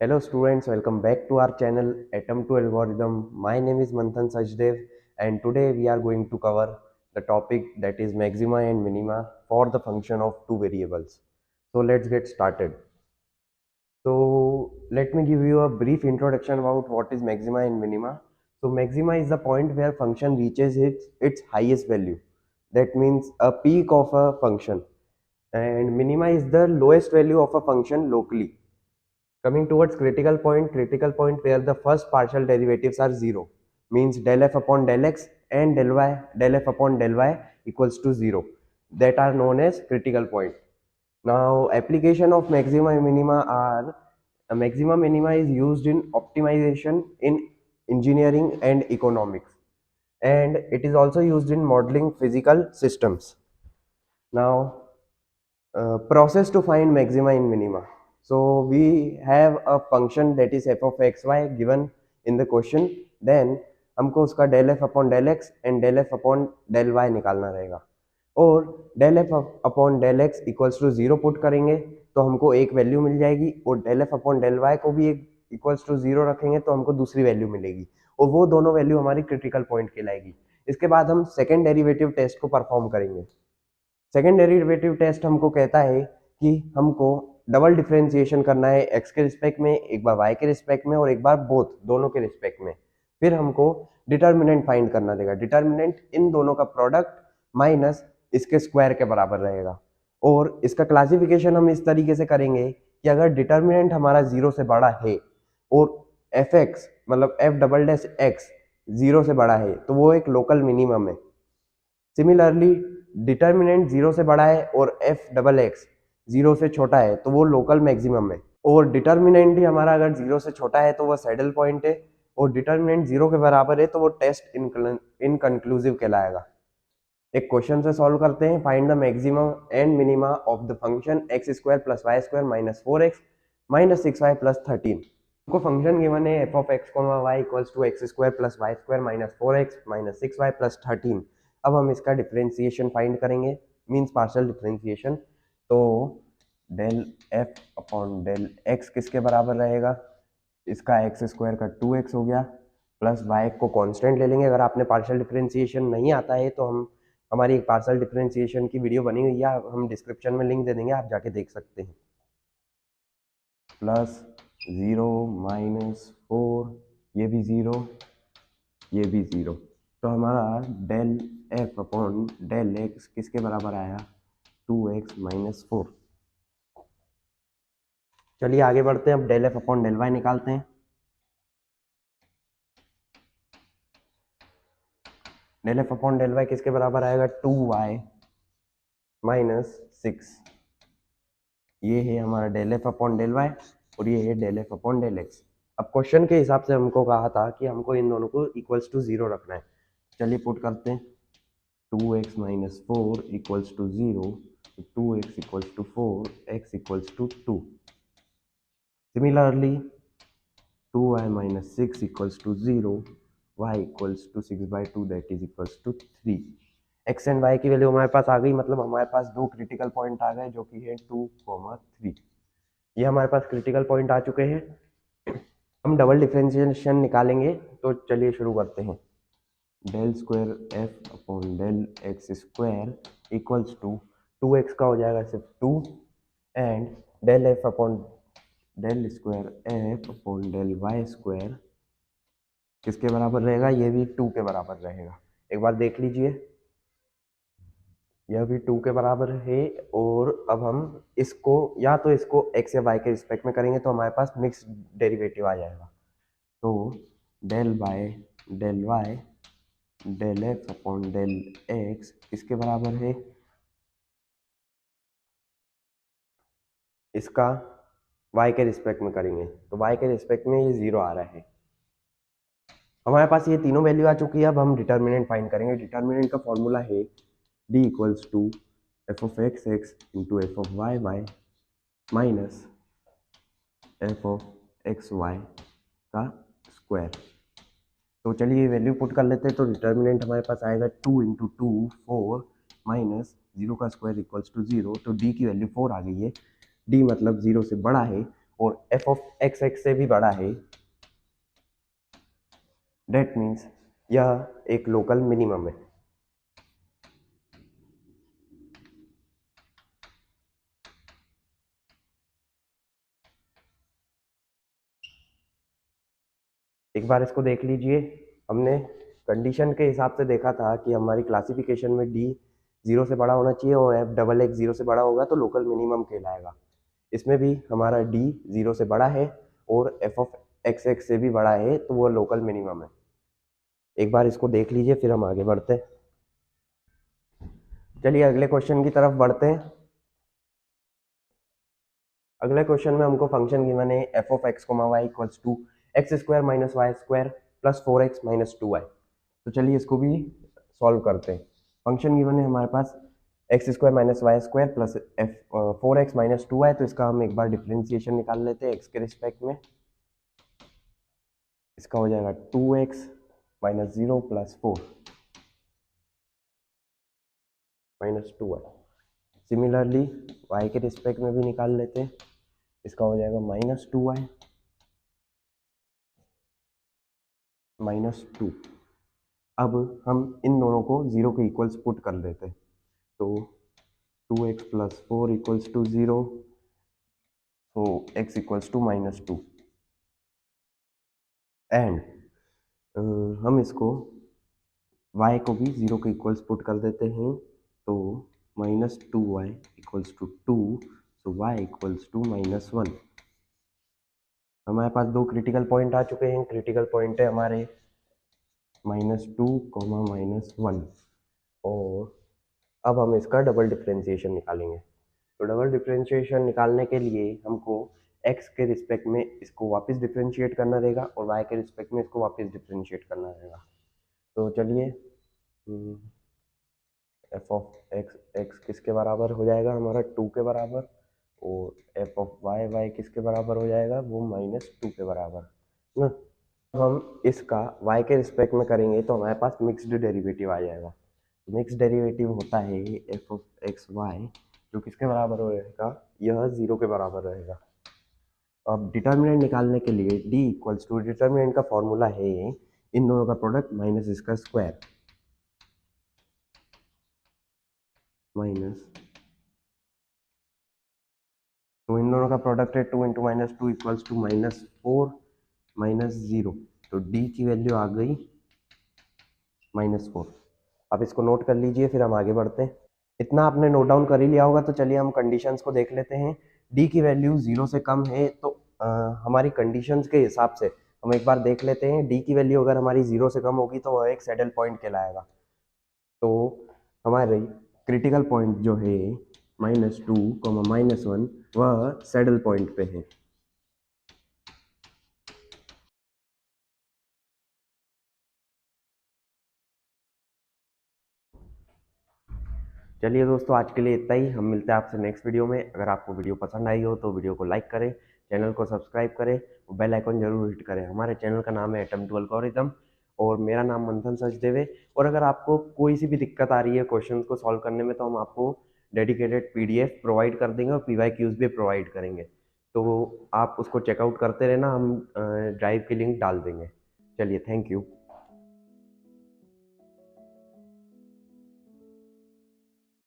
Hello students, welcome back to our channel Atom to Algorithm. My name is Manthan Sajdev and today we are going to cover the topic that is maxima and minima for the function of two variables. So let's get started. So let me give you a brief introduction about what is maxima and minima. So maxima is the point where function reaches its highest value. That means a peak of a function, and minima is the lowest value of a function locally. Coming towards critical point where the first partial derivatives are zero, means del f upon del x and del f upon del y equals to zero. That are known as critical point. Now, application of maxima and minima are maxima minima is used in optimization in engineering and economics, and it is also used in modeling physical systems. Now, process to find maxima and minima. So we have a function that is f of xy given in the question. Then हमको उसका del f upon del x and del f upon del y निकालना रहेगा, और del f upon del x equals to zero put करेंगे तो हमको एक value मिल जाएगी, और del f upon del y को भी एक इक्वल्स टू जीरो रखेंगे तो हमको दूसरी वैल्यू मिलेगी, और वो दोनों वैल्यू हमारी क्रिटिकल पॉइंट कहलाएगी। इसके बाद हम सेकेंड डेरिवेटिव टेस्ट को परफॉर्म करेंगे। सेकेंड डेरिवेटिव टेस्ट हमको कहता है कि हमको डबल डिफरेंशिएशन करना है एक्स के रिस्पेक्ट में, एक बार वाई के रिस्पेक्ट में और एक बार बोथ दोनों के रिस्पेक्ट में। फिर हमको डिटर्मिनेंट फाइंड करना देगा। डिटर्मिनेंट इन दोनों का प्रोडक्ट माइनस इसके स्क्वायर के बराबर रहेगा, और इसका क्लासिफिकेशन हम इस तरीके से करेंगे कि अगर डिटर्मिनेंट हमारा जीरो से बड़ा है और एफ एक्स मतलब F double dash x zero से बड़ा है तो वो एक लोकल मिनिमम है। सिमिलरली डिटर्मिनेंट जीरो से बड़ा है और एफ डबल एक्स जीरो से छोटा है तो वो लोकल मैक्सिमम है, और डिटर्मिनेंट ही हमारा अगर जीरो से छोटा है तो वो सैडल पॉइंट है, और डिटर्मिनेंट जीरो के बराबर है तो वो टेस्ट इनकंक्लूसिव कहलाएगा। एक क्वेश्चन से सॉल्व करते हैं। Find the maximum and minima of the function x square plus y square minus 4x minus 6y plus 13। हमको फंक्शन गिवन है f of x comma y equals to x square plus y square minus 4x minus 6y plus 13। अब हम इसका differentiation find करेंगे, means partial differentiation. तो del f upon del x किसके बराबर रहेगा, इसका एक्स स्क्वायर का 2x हो गया, प्लस वाई को कांस्टेंट ले लेंगे। अगर आपने पार्शियल डिफरेंशिएशन नहीं आता है तो हम हमारी एक पार्शियल डिफरेंशिएशन की वीडियो बनी हुई है, हम डिस्क्रिप्शन में लिंक दे देंगे, आप जाके देख सकते हैं। प्लस 0 माइनस 4, ये भी 0 ये भी 0, तो हमारा del f upon del x किसके बराबर आया, 2x माइनस 4। चलिए आगे बढ़ते हैं। अब del f upon del y निकालते हैं। Del f upon del y किसके बराबर आएगा, 2y माइनस 6। ये है हमारा del f upon del y और ये है del f upon del x. अब क्वेश्चन के हिसाब से हमको कहा था कि हमको इन दोनों को इक्वल्स टू जीरो रखना है। चलिए पुट करते हैं। 2x minus 4 equals to 0, 2x equals to 4, x equals to 2। Similarly 2y minus 6 equals to 0, y equals to 6/2 that is equals to 3। X and y की वैल्यू हमारे पास आ गई, मतलब हमारे पास दो क्रिटिकल पॉइंट आ गए जो कि है 2, 3। ये हमारे पास क्रिटिकल पॉइंट आ चुके हैं। हम डबल डिफरेंशिएशन निकालेंगे, तो चलिए शुरू करते हैं। Del square f upon del x square equals to 2x का हो जाएगा सिर्फ 2, and del f upon del square f upon del y square किसके बराबर रहेगा, ये भी 2 के बराबर रहेगा। एक बार देख लीजिए, यह भी 2 के बराबर है, और अब हम इसको या तो इसको x या y के रिस्पेक्ट में करेंगे तो हमारे पास मिक्स डेरिवेटिव आ जाएगा। तो del by del y del x upon del x किसके बराबर है, इसका y के रिस्पेक्ट में करेंगे तो y के रिस्पेक्ट में ये 0 आ रहा है। हमारे पास ये तीनों वैल्यू आ चुकी है। अब हम डिटर्मिनेंट फाइंड करेंगे। डिटर्मिनेंट का फॉर्मूला है d equals to f of x x into f of y y minus f of x y का स्क्वायर। तो चलिए वैल्यू पुट कर लेते हैं। तो डिटर्मिनेंट हमारे पास आएगा 2 इंटू 2 4 माइनस 0 का स्क्वायर इक्वल्स टू 0। तो d की वैल्यू 4 आ गई है। d मतलब 0 से बड़ा है और एफ ऑफ एक्स एक्स से भी बड़ा है, डेट मीन्स यह एक लोकल मिनिमम है। एक बार इसको देख लीजिए। हमने कंडीशन के हिसाब से देखा था कि हमारी क्लासिफिकेशन में डी 0 से बड़ा होना चाहिए और एफ डबल एक्स 0 से बड़ा होगा तो लोकल मिनिमम कहलाएगा। इसमें भी हमारा डी 0 से बड़ा है और एफ ऑफ एक्स एक्स से भी बड़ा है तो वो लोकल मिनिमम है। एक बार इसको देख लीजिए फिर हम आगे बढ़ते हैं। चलिए अगले क्वेश्चन की तरफ बढ़ते हैं। अगले क्वेश्चन में हमको फंक्शन गिवन है f of x comma y equals to x square minus Y square plus 4x minus 2y। तो चलिए इसको भी सॉल्व करते हैं। फंक्शन गिवन है हमारे पास X square minus Y square plus F 4x minus 2y। तो इसका हम एक बार डिफ्रेंसिएशन निकाल लेते हैं एक्स के रिस्पेक्ट में। इसका हो जाएगा 2x minus 0 plus 4 minus 2y। Similarly y के रिस्पेक्ट में भी निकाल लेते हैं। इसका हो जाएगा माइनस 2y माइनस 2। अब हम इन दोनों को 0 के इक्वल्स पुट कर देते हैं। तो 2x plus 4 equals to 0, so x equals to minus 2 and हम इसको y को भी 0 के इक्वल्स पुट कर देते हैं। तो minus 2y equals to 2, so y equals to minus 1। हमारे पास दो क्रिटिकल पॉइंट आ चुके हैं। क्रिटिकल पॉइंट है हमारे माइनस 2 कॉमा माइनस 1 और अब हम इसका डबल डिफ्रेंशिएशन निकालेंगे। तो डबल डिफ्रेंशिएशन निकालने के लिए हमको x के रिस्पेक्ट में इसको वापस डिफ्रेंशिएट करना रहेगा और y के रिस्पेक्ट में इसको वापस डिफ्रेंशिएट करना रहेगा। तो चलिए एफ ऑफ एक्स एक्स किसके बराबर हो जाएगा हमारा 2 के बराबर और एफ ऑफ वाई वाई किसके बराबर हो जाएगा वो माइनस 2 के बराबर ना। हम इसका y के रिस्पेक्ट में करेंगे तो हमारे पास मिक्स्ड डेरिवेटिव आ जाएगा। मिक्स डेरिवेटिव होता है एफ ऑफ एक्स वाई जो किसके बराबर रहेगा, यह 0 के बराबर रहेगा। अब डिटर्मिनेंट निकालने के लिए d इक्वल्स टू डिटर्मिनेंट का फॉर्मूला है इन दोनों का प्रोडक्ट माइनस इसका स्क्वायर माइनस, तो इन दोनों का प्रोडक्ट है 2 into minus 2 equals to minus 4 minus 0। तो d की वैल्यू आ गई माइनस 4। आप इसको नोट कर लीजिए फिर हम आगे बढ़ते हैं। इतना आपने नोट डाउन कर ही लिया होगा। तो चलिए हम कंडीशंस को देख लेते हैं। डी की वैल्यू 0 से कम है तो हमारी कंडीशंस के हिसाब से हम एक बार देख लेते हैं। डी की वैल्यू अगर हमारी 0 से कम होगी तो वह एक सैडल पॉइंट कहलाएगा। तो हमारे क्रिटिकल पॉइंट जो है माइनस 2 माइनस 1 वह सैडल पॉइंट पे है। चलिए दोस्तों आज के लिए इतना ही। हम मिलते हैं आपसे नेक्स्ट वीडियो में। अगर आपको वीडियो पसंद आई हो तो वीडियो को लाइक करें, चैनल को सब्सक्राइब करें और बेल आइकन जरूर हिट करें। हमारे चैनल का नाम है एटम टू एल्गोरिथम और मेरा नाम मंथन सचदेव है। और अगर आपको कोई सी भी दिक्कत आ रही है क्वेश्चंस को सॉल्व करने में तो हम आपको डेडिकेटेड पीडीएफ प्रोवाइड कर देंगे और पीवाईक्यूज भी प्रोवाइड करेंगे। तो आप उसको चेकआउट करते रहना, हम ड्राइव की लिंक डाल देंगे। चलिए थैंक यू।